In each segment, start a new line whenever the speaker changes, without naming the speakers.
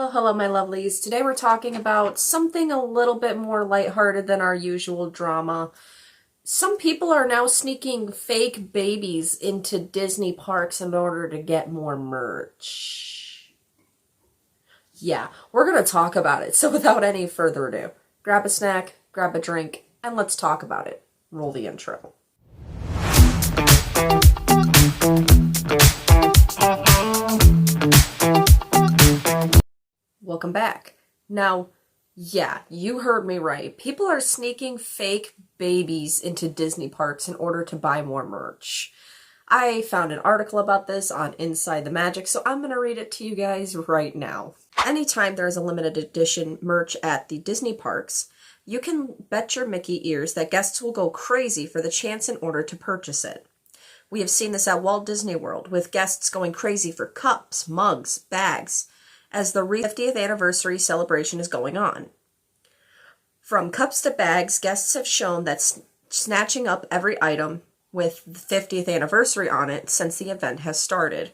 Hello, my lovelies. Today we're talking about something a little bit more lighthearted than our usual drama. Some people are now sneaking fake babies into Disney parks in order to get more merch. Yeah, we're going to talk about it. So without any further ado, grab a snack, grab a drink, and let's talk about it. Roll the intro. Welcome back. Now, yeah, you heard me right. People are sneaking fake babies into Disney parks in order to buy more merch. I found an article about this on Inside the Magic, so I'm going to read it to you guys right now. Anytime there's a limited edition merch at the Disney parks, you can bet your Mickey ears that guests will go crazy for the chance in order to purchase it. We have seen this at Walt Disney World, with guests going crazy for cups, mugs, bags, as the 50th anniversary celebration is going on. From cups to bags, guests have shown that snatching up every item with the 50th anniversary on it since the event has started.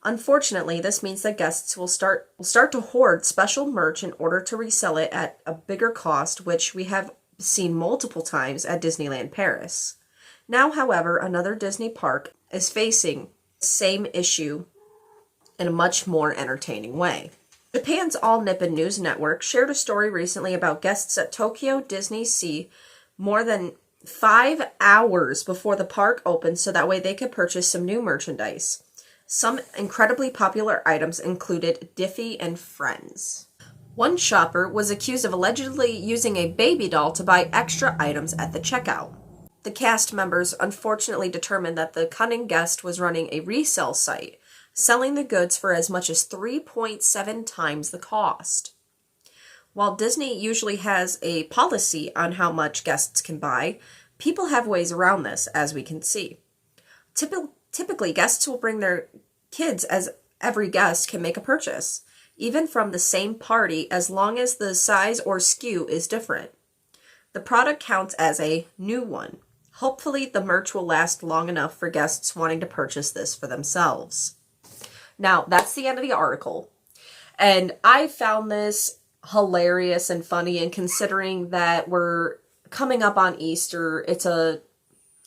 Unfortunately, this means that guests will start to hoard special merch in order to resell it at a bigger cost, which we have seen multiple times at Disneyland Paris. Now, however, another Disney park is facing the same issue in a much more entertaining way. Japan's All Nippon News Network shared a story recently about guests at Tokyo Disney Sea more than 5 hours before the park opened so that way they could purchase some new merchandise. Some incredibly popular items included Diffie and Friends. One shopper was accused of allegedly using a baby doll to buy extra items at the checkout. The cast members unfortunately determined that the cunning guest was running a resale site, selling the goods for as much as 3.7 times the cost. While Disney usually has a policy on how much guests can buy, people have ways around this, as we can see. Typically, guests will bring their kids, as every guest can make a purchase, even from the same party, as long as the size or SKU is different. The product counts as a new one. Hopefully, the merch will last long enough for guests wanting to purchase this for themselves. Now, that's the end of the article, and I found this hilarious and funny, and considering that we're coming up on Easter,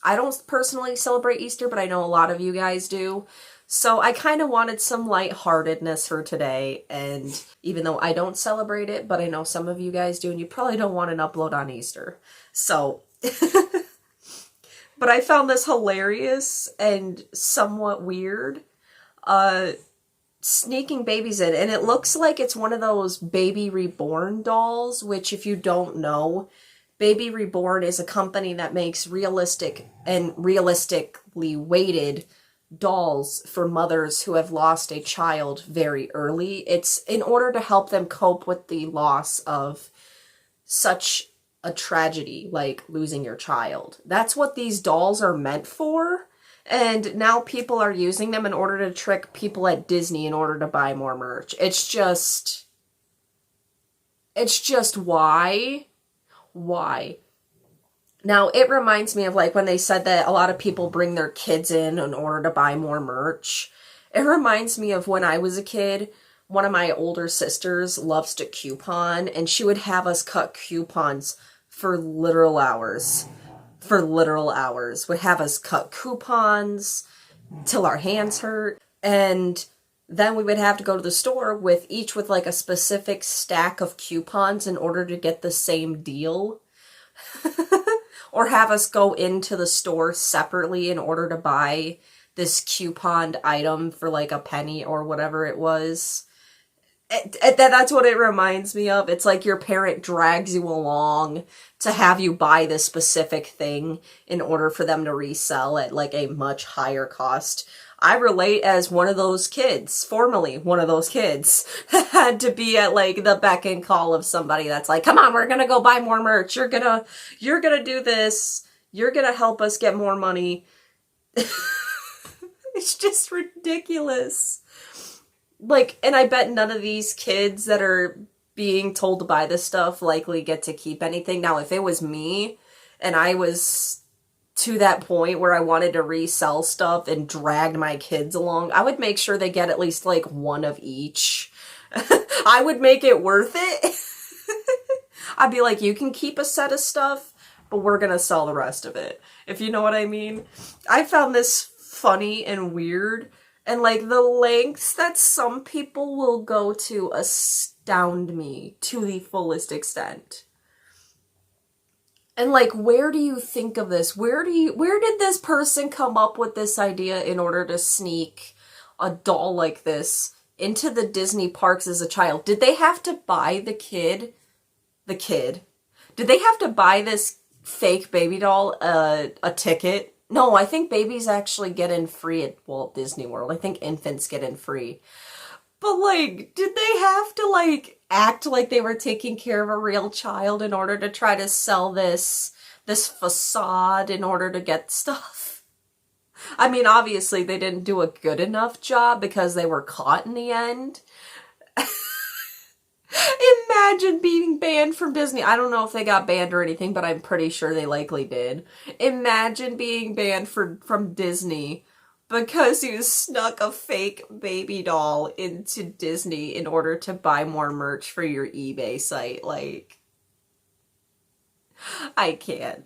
I don't personally celebrate Easter, but I know a lot of you guys do, so I kind of wanted some lightheartedness for today, and even though I don't celebrate it, but I know some of you guys do, and you probably don't want an upload on Easter, so... But I found this hilarious and somewhat weird. Sneaking babies in, and it looks like it's one of those Baby Reborn dolls, which if you don't know, Baby Reborn is a company that makes realistic and realistically weighted dolls for mothers who have lost a child very early. It's in order to help them cope with the loss of such a tragedy like losing your child. That's what these dolls are meant for. And now people are using them in order to trick people at Disney in order to buy more merch. It's just why? Why? Now, it reminds me of like when they said that a lot of people bring their kids in order to buy more merch. It reminds me of when I was a kid. One of my older sisters loves to coupon, and she would have us cut coupons for literal hours. Would have us cut coupons till our hands hurt, and then we would have to go to the store with like a specific stack of coupons in order to get the same deal. Or have us go into the store separately in order to buy this couponed item for like a penny or whatever it was. That's what it reminds me of. It's like your parent drags you along to have you buy this specific thing in order for them to resell at like a much higher cost. I relate as one of those kids, formerly one of those kids, had to be at like the beck and call of somebody that's like, come on, we're gonna go buy more merch. You're gonna do this. You're gonna help us get more money. It's just ridiculous. Like, and I bet none of these kids that are being told to buy this stuff likely get to keep anything. Now, if it was me and I was to that point where I wanted to resell stuff and dragged my kids along, I would make sure they get at least like one of each I would make it worth it. I'd be like, you can keep a set of stuff, but we're gonna sell the rest of it. If you know what I mean. I found this funny and weird, and like the lengths that some people will go to astound me to the fullest extent. And like, where do you think of this? Where did this person come up with this idea in order to sneak a doll like this into the Disney parks as a child? Did they have to buy the kid? Did they have to buy this fake baby doll a ticket? No, I think babies actually get in free at Walt Disney World. I think infants get in free. But like, did they have to like act like they were taking care of a real child in order to try to sell this facade in order to get stuff? I mean, obviously they didn't do a good enough job because they were caught in the end. Imagine being banned from Disney. I don't know if they got banned or anything, but I'm pretty sure they likely did. Imagine being banned from Disney because you snuck a fake baby doll into Disney in order to buy more merch for your eBay site. Like, I can't.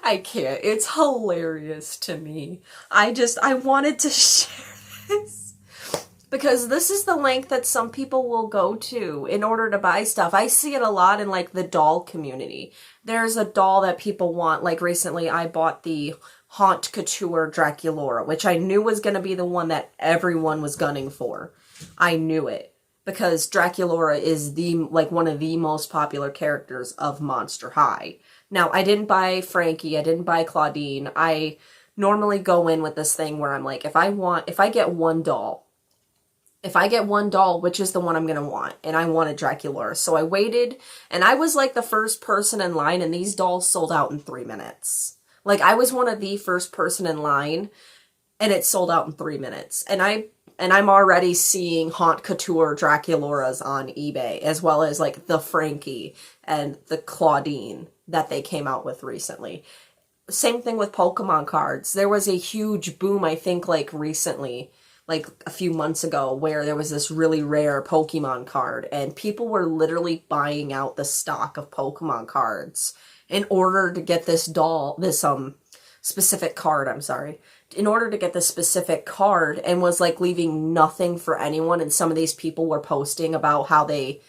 It's hilarious to me. I wanted to share this. Because this is the length that some people will go to in order to buy stuff. I see it a lot in like the doll community. There's a doll that people want. Like recently I bought the Haute Couture Draculaura, which I knew was going to be the one that everyone was gunning for. I knew it. Because Draculaura is one of the most popular characters of Monster High. Now, I didn't buy Frankie. I didn't buy Claudine. I normally go in with this thing where I'm like, if I get one doll, which is the one I'm going to want, and I wanted Draculaura. So I waited, and I was like the first person in line, and these dolls sold out in 3 minutes. Like, I was one of the first person in line, and it sold out in 3 minutes. And I'm already seeing Haute Couture Draculauras on eBay, as well as like the Frankie and the Claudine that they came out with recently. Same thing with Pokemon cards. There was a huge boom, I think, like recently, like a few months ago, where there was this really rare Pokemon card, and people were literally buying out the stock of Pokemon cards in order to get this specific card, in order to get this specific card, and was like leaving nothing for anyone. And some of these people were posting about how they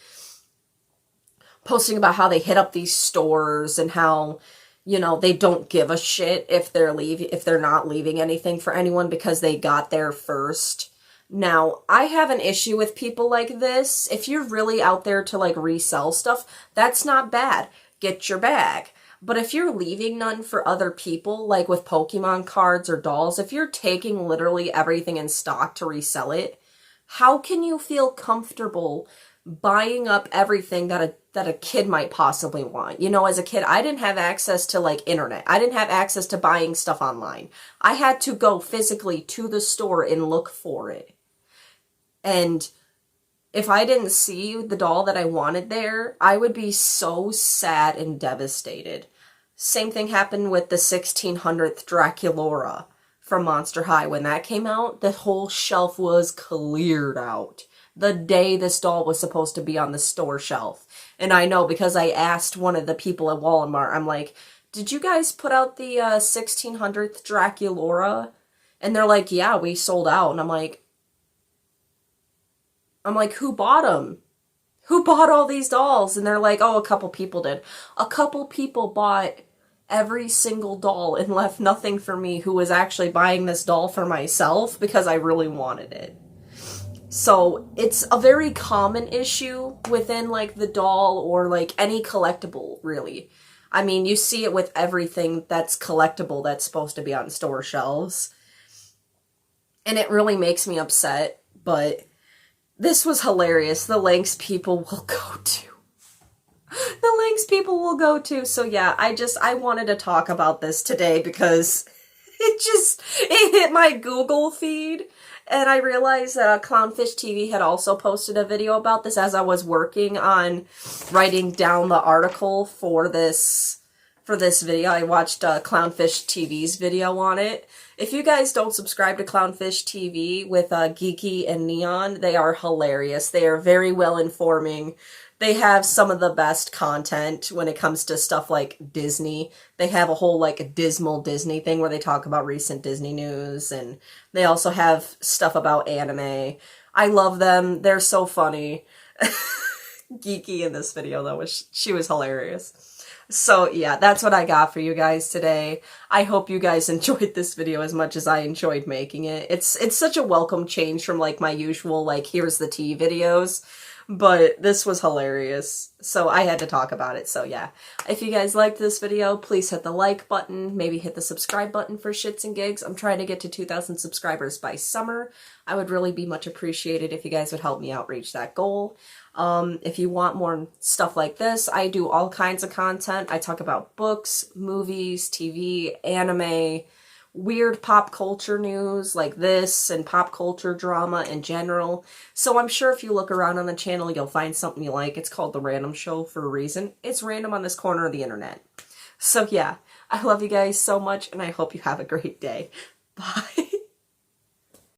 hit up these stores and how, you know, they don't give a shit if they're not leaving anything for anyone because they got there first. Now, I have an issue with people like this. If you're really out there to like resell stuff, that's not bad. Get your bag. But if you're leaving none for other people, like with Pokemon cards or dolls, if you're taking literally everything in stock to resell it, how can you feel comfortable buying up everything that a kid might possibly want? You know, as a kid, I didn't have access to like internet. I didn't have access to buying stuff online. I had to go physically to the store and look for it. And if I didn't see the doll that I wanted there, I would be so sad and devastated. Same thing happened with the 1600th Draculaura from Monster High. When that came out, the whole shelf was cleared out the day this doll was supposed to be on the store shelf. And I know because I asked one of the people at Walmart, I'm like, did you guys put out the 1600th Draculaura? And they're like, yeah, we sold out. And I'm like, who bought them? Who bought all these dolls? And they're like, oh, a couple people did. A couple people bought every single doll and left nothing for me, who was actually buying this doll for myself because I really wanted it. So it's a very common issue within like the doll or like any collectible, really. I mean, you see it with everything that's collectible that's supposed to be on store shelves. And it really makes me upset, but this was hilarious. The lengths people will go to. The lengths people will go to. So yeah, I wanted to talk about this today because it hit my Google feed. And I realized that Clownfish TV had also posted a video about this as I was working on writing down the article for this video. I watched Clownfish TV's video on it. If you guys don't subscribe to Clownfish TV with Geeky and Neon, they are hilarious. They are very well informing. They have some of the best content when it comes to stuff like Disney. They have a whole like dismal Disney thing where they talk about recent Disney news, and they also have stuff about anime. I love them. They're so funny. Geeky in this video though, she was hilarious. So yeah, that's what I got for you guys today. I hope you guys enjoyed this video as much as I enjoyed making it. It's such a welcome change from like my usual like here's the tea videos, but this was hilarious. So I had to talk about it. So yeah, if you guys liked this video, please hit the like button, maybe hit the subscribe button for shits and gigs. I'm trying to get to 2,000 subscribers by summer. I would really be much appreciated if you guys would help me out reach that goal. If you want more stuff like this, I do all kinds of content. I talk about books, movies, TV, anime, weird pop culture news like this, and pop culture drama in general. So I'm sure if you look around on the channel, you'll find something you like. It's called The Random Show for a reason. It's random on this corner of the internet. So yeah, I love you guys so much, and I hope you have a great day. Bye.